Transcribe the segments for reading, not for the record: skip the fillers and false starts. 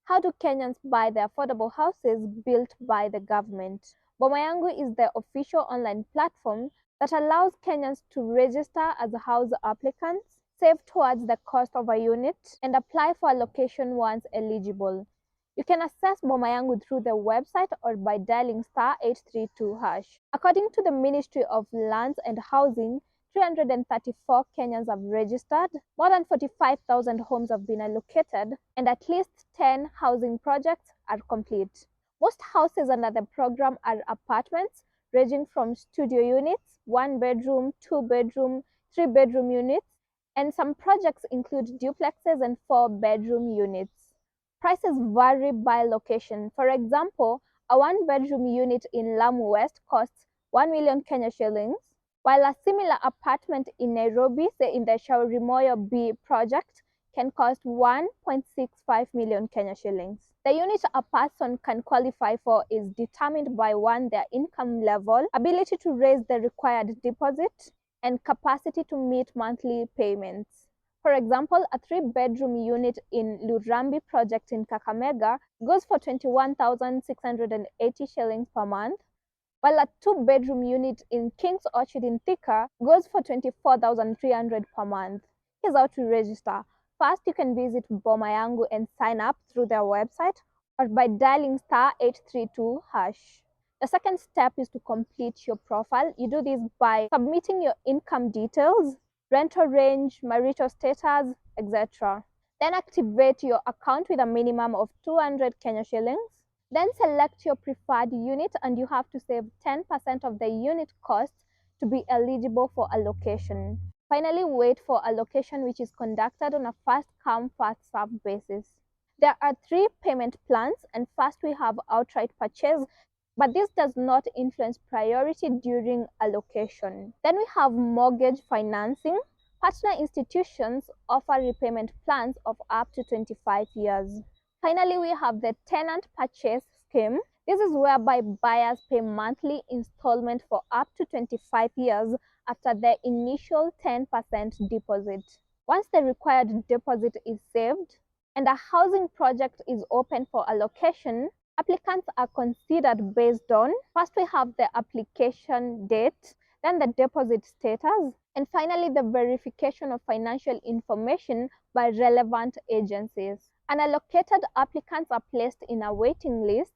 How do Kenyans buy the affordable houses built by the government? Boma Yangu is the official online platform that allows Kenyans to register as house applicants, save towards the cost of a unit, and apply for allocation once eligible. You can access Boma Yangu through the website or by dialing *832#. According to the Ministry of Lands and Housing, 334 Kenyans have registered, more than 45,000 homes have been allocated, and at least 10 housing projects are complete. Most houses under the program are apartments ranging from studio units, 1-bedroom, 2-bedroom, 3-bedroom units, and some projects include duplexes and 4-bedroom units. Prices vary by location. For example, a 1-bedroom unit in Lamu West costs 1 million Kenya shillings, while a similar apartment in Nairobi, say in the Shauri Moyo B project, can cost 1.65 million Kenya shillings. The unit a person can qualify for is determined by 1, their income level, ability to raise the required deposit, and capacity to meet monthly payments. For example, a 3-bedroom unit in Lurambi project in Kakamega goes for 21,680 shillings per month, while a 2-bedroom unit in King's Orchard in Thika goes for 24,300 per month. Here's how to register. First, you can visit Boma Yangu and sign up through their website or by dialing *832#. The second step is to complete your profile. You do this by submitting your income details, rental range, marital status, etc. Then activate your account with a minimum of 200 Kenya shillings. Then select your preferred unit and you have to save 10% of the unit cost to be eligible for allocation. Finally, wait for allocation, which is conducted on a first-come, first-served basis. There are 3 payment plans, and first we have outright purchase, but this does not influence priority during allocation. Then we have mortgage financing. Partner institutions offer repayment plans of up to 25 years. Finally, we have the tenant purchase scheme. This is whereby buyers pay monthly installment for up to 25 years after their initial 10% deposit. Once the required deposit is saved and a housing project is open for allocation, applicants are considered based on, first we have the application date, then the deposit status, and finally the verification of financial information by relevant agencies. Unallocated applicants are placed in a waiting list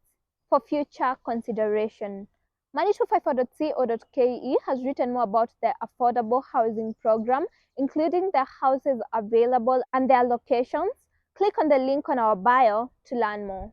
for future consideration. Money254.co.ke has written more about the affordable housing program, including the houses available and their locations. Click on the link on our bio to learn more.